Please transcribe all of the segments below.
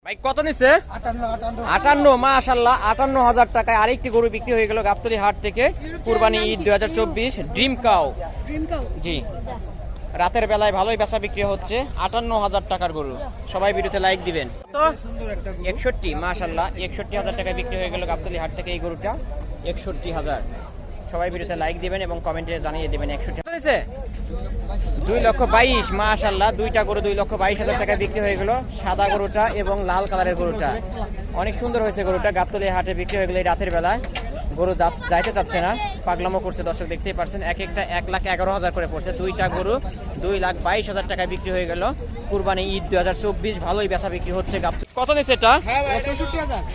ভাই কত নিচ্ছে? 58। মাশাআল্লাহ 58,000 টাকায় আরেকটি গরু বিক্রি হয়ে গেল গাবতলী হাট থেকে। Qurbani Eid 2024 dream cow. জি, রাতের বেলায় ভালোই বেচা বিক্রি হচ্ছে। 58,000 টাকার গরু। সবাই ভিডিওতে লাইক দিবেন। তো 61। মাশাআল্লাহ 61,000 টাকায় বিক্রি হয়ে গেল গাবতলী হাট থেকে এই গরুটা। 61,000। সবাই ভিডিওতে লাইক দিবেন এবং কমেন্টে জানিয়ে দিবেন। 61 নিচ্ছে 2,22,000। মাশাআল্লাহ দুইটা গরু 2,22,000 টাকা বিক্রি হয়ে গেল। সাদা গরুটা এবং লাল কালারের গরুটা অনেক সুন্দর হয়েছে। গরুটা গাবতলী হাটে বিক্রি হয়ে গেলে রাতের বেলায়। গরু যাইতে চাচ্ছে না, পাগলামো করছে। দর্শক দেখতেই পারছেন, এক একটা 1,11,000 করে পড়ছে। দুইটা গরু 2,22,000 টাকায় বিক্রি হয়ে গেল। কুরবানি ঈদ 2024 ভালোই বেচা বিক্রি হচ্ছে। কত নিচ্ছে এটা?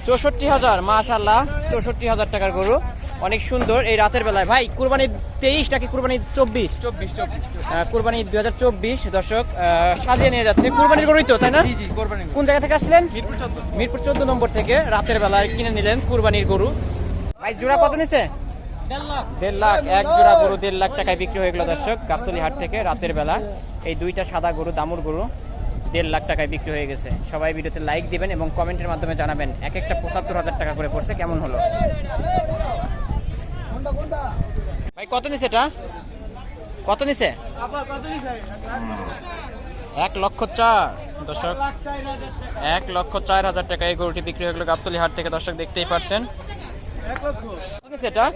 64,000। মাশাআল্লাহ 64,000 টাকার গরু অনেক সুন্দর এই রাতের বেলায়। ভাই কুরবানি 23 নাকি কুরবানি 24? কুরবানি 2024 দর্শক সাজিয়ে নিয়ে যাচ্ছে। কুরবানির গরুই তো, তাই না? কোন জায়গা থেকে আসলেন? মিরপুর 14 নম্বর থেকে রাতের বেলায় কিনে নিলেন কুরবানির গরু। ভাই জোড়া কত নিচ্ছে? 1.5 লাখ। এক জোড়া গরু 1.5 লাখ টাকায় বিক্রি হয়ে গেল দর্শক গাবতলী হাট থেকে রাতের বেলা। এই দুইটা সাদা গরু, দামুর গরু 1.5 লাখ টাকায় বিক্রি হয়ে গেছে। সবাই ভিডিওতে লাইক দিবেন এবং কমেন্টের মাধ্যমে জানাবেন এক একটা 75,000 টাকা করে পড়ছে, কেমন হলো। ভাই কত নিচ্ছে এটা? কত নিচ্ছে? 1,04,000 দর্শক। 1,04,000 টাকা এই গরুটি বিক্রি হয়ে গেল গাবতলী হাট থেকে। দর্শক দেখতেই পারছেন। এটা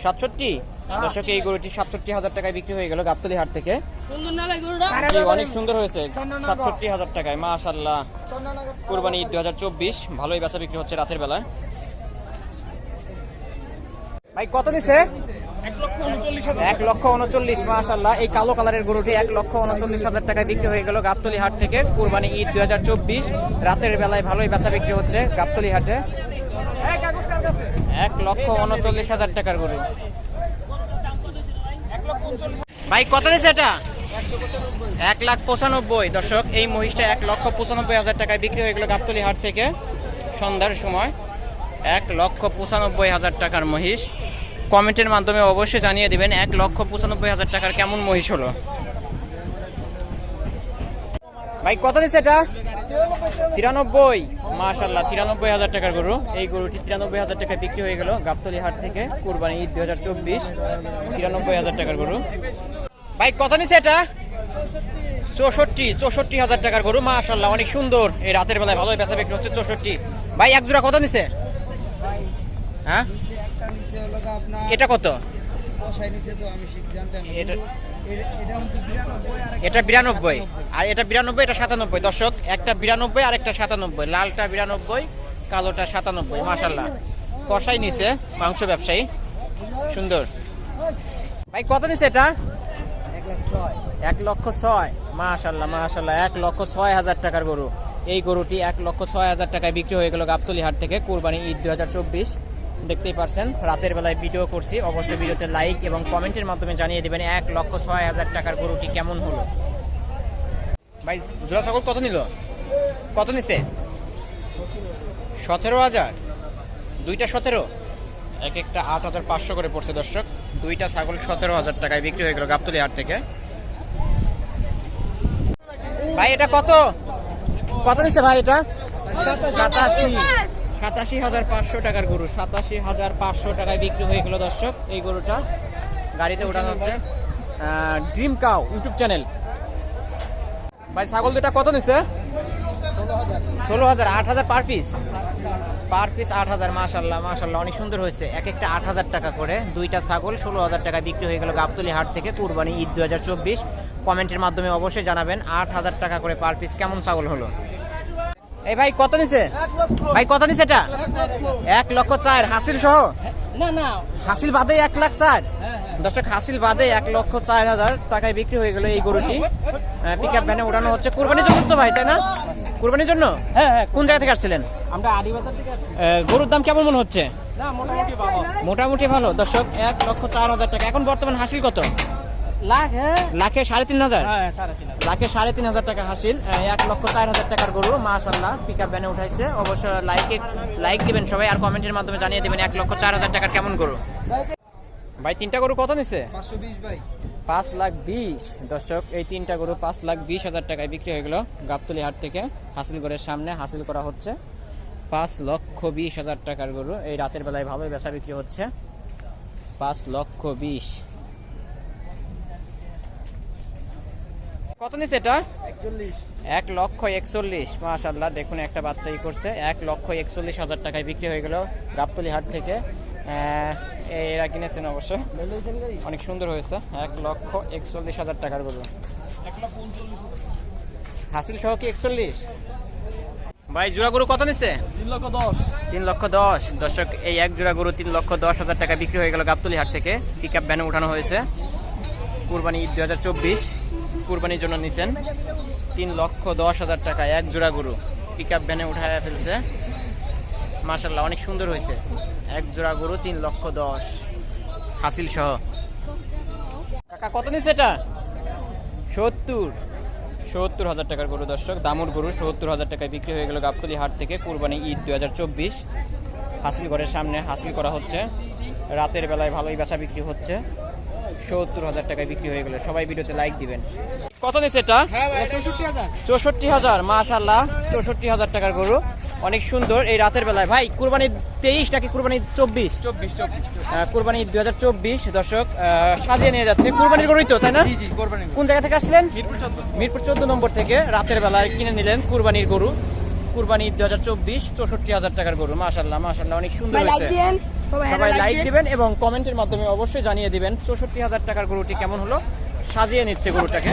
67। দর্শক এই গরুটি 67,000 টাকায় বিক্রি হয়ে গেল গাবতলী হাট থেকে। অনেক সুন্দর হয়েছে 67,000 টাকায়। মাশাআল্লাহ কুরবানি ঈদ 2024 ভালোই বেচা বিক্রি হচ্ছে রাতের বেলায়। ভাই কত নিচ্ছে? 1,39,000। মাশাআল্লাহ এই কালো কালারের গরুটি 1,39,000 টাকায় বিক্রি হয়ে গেল গাবতলী হাট থেকে। কুরবানি ঈদ 2024 রাতের বেলায় ভালোই বেচা বিক্রি হচ্ছে গাবতলী হাটে। 1,39,000 টাকার গরু। ভাই কত নিচ্ছে এটা? 1,95,000 দর্শক এই মহিষটা 1,95,000 টাকায় বিক্রি হয়ে গেল গাবতলী হাট থেকে সন্ধ্যার সময়। 1,95,000 টাকার মহিষ। কমেন্টের মাধ্যমে অবশ্যই জানিয়ে দিবেন 1,95,000 টাকার কেমন মহিষ হলো। ভাই কত নিচ্ছে এটা? 93। মাশাআল্লাহ 93,000 টাকার গরু। এই গরুটি 93,000 টাকায় বিক্রি হয়ে গেল গাবতলী হাট থেকে। কুরবানি ঈদ 2024 93,000 টাকার গরু। ভাই কত নিচ্ছে এটা? 64,000 টাকার গরু। মাশাআল্লাহ অনেক সুন্দর এই রাতের বেলায় ভালোই বেচা বিক্রি হচ্ছে। 64। ভাই এক জোড়া কত নিচ্ছে? হ্যাঁ এটা কত? এটা 92 আর এটা 92, এটা 97 দর্শক। একটা 92 আর একটা 97। লালটা 92, কালোটা 97। মাশাআল্লাহ কষাই নিছে মাংস ব্যবসায়ী, সুন্দর। ভাই কত নিচ্ছে এটা? 1,06,000। মাশাআল্লাহ মাশাআল্লাহ 1,06,000 টাকার গরু। এই গরুটি 1,06,000 টাকায় বিক্রি হয়ে গেল গাবতলী হাট থেকে। কুরবানি ঈদ 2024 দেখতেই পারছেন রাতের বেলায় ভিডিও করছি। অবশ্যই ভিডিওতে লাইক এবং কমেন্টের মাধ্যমে জানিয়ে দেবেন 1,06,000 টাকার গরুটি কেমন হলো। ভাই জোড়া ছাগল কত নিল? কত নিচ্ছে? 17,000। দুইটা 17, এক একটা 8,500 করে পড়ছে দর্শক। দুইটা ছাগল 17,000 টাকায় বিক্রি হয়ে গেল গাবতলী হাট থেকে। ভাই এটা কত? কত নিচ্ছে ভাই এটা? 87,500 টাকার গরু। 87,500 টাকায় বিক্রি হয়ে গেল দর্শক এই গরুটা। গাড়িতে উঠানো হচ্ছে। Dream cow YouTube channel. ভাই ছাগল দুটা কত নিচ্ছে? 16,000। 8,000 পার পিস। Per piece 8,000। মাশাআল্লাহ মাশাআল্লাহ অনেক সুন্দর হয়েছে। এক একটা 8,000 টাকা করে। দুইটা ছাগল 16,000 টাকা বিক্রি হয়ে গেল গাবতলী হাট থেকে। কুরবানি ঈদ 2024 কমেন্টের মাধ্যমে অবশ্যই জানাবেন 8,000 টাকা করে পার পিস কেমন ছাগল হলো। এই ভাই কত নিচ্ছে? ভাই কত নিচ্ছে এটা? 1,04,000 হাসিল সহ? না হাসিল বাদে 1,04,000 দর্শক। হাসিল বাদে 1,04,000 টাকায় বিক্রি হয়ে গেল এই গরুটি। পিকআপ ভ্যানে উঠানো হচ্ছে। কুরবানির জন্য তো ভাই, তাই না? কুরবানির জন্য। কোন জায়গা থেকে আসছিলেন? আমরা আড়িবাজার থেকে আসছি। গরুর দাম কেমন মনে হচ্ছে? না মোটামুটি ভালো দর্শক। 1,04,000 টাকা। এখন বর্তমান হাসিল কত? লাখে 3,500। লাখে 3,500 টাকা হাসিল। 1,04,000 টাকার গরু। মাশাআল্লাহ পিকআপ ভ্যানে উঠাইছে। অবশ্যই লাইক দিবেন সবাই আর কমেন্টের মাধ্যমে জানিয়ে দিবেন 1,04,000 টাকার কেমন গরু। ভাই তিনটা গরু কত নিছে? 520 ভাই। 5,20,000 দর্শক, এই তিনটা গরু 5,20,000 টাকায় বিক্রি হয়ে গেল গাবতলী হাট থেকে। হাসিলগড়ের সামনে হাসিল করা হচ্ছে 5,20,000 টাকার গরু। এই রাতের বেলায় ভালোই বেচা বিক্রি হচ্ছে। 5,20,000 কত নিছে এটা? 1,41,000 মাশাআল্লাহ। দেখুন একটা বাচ্চাই করছে। 1,41,000 টাকায় বিক্রি হয়ে গেল গাবতলী হাট থেকে। এরা কিনেছেন অবশ্য, অনেক সুন্দর হয়েছে। 1,41,000 টাকার গরু। হাসিল সহ কি 41? ভাই জোড়া গরু কত নিচ্ছে? 3,10,000 দর্শক, এই এক জোড়া গরু 3,10,000 টাকা বিক্রি হয়ে গেল গাবতলী হাট থেকে। পিক আপ ভ্যানে উঠানো হয়েছে। কুরবানি ঈদ 2024 কুরবানির জন্য নিছেন। 3,10,000 টাকা এক জোড়া গরু পিক আপ ভ্যানে উঠায় ফেলছে। মাশাআল্লাহ অনেক সুন্দর হয়েছে। এক জোড়া গরু 3,10,000 হাসিল সহ। কাকা কত নিচ্ছে এটা? 70,000 টাকার গরু দর্শক, দামুর গরু। 70,000 টাকায় বিক্রি হয়ে গেল গাবতলী হাট থেকে। কুরবানি ঈদ 2024 হাসিল ঘরের সামনে হাসিল করা হচ্ছে। রাতের বেলায় ভালোই বেচা বিক্রি হচ্ছে। 70,000 টাকায় বিক্রি হয়ে গেল। সবাই ভিডিওতে লাইক দিবেন। কত নিচ্ছে এটা? 64,000 মাশাআল্লাহ। 64,000 টাকার গরু, অনেক সুন্দর। এই রাতের বেলায় ভাই কুরবানি 23 নাকি কুরবানি 24? কুরবানি 2024 দর্শক, সাজিয়ে নিয়ে যাচ্ছে। কুরবানির গরুই তো, তাই না? কোন জায়গা থেকে আসলেন? মিরপুর 14 নম্বর থেকে রাতের বেলায় কিনে নিলেন কুরবানির গরু। কুরবানি 2024 64,000 টাকার গরু। মাশাআল্লাহ মাশাআল্লাহ অনেক সুন্দর হয়েছে। সবাই লাইক দিবেন এবং কমেন্টের মাধ্যমে অবশ্যই জানিয়ে দিবেন 64,000 টাকার গরুটি কেমন হলো। সাজিয়ে নিচ্ছে গরুটাকে।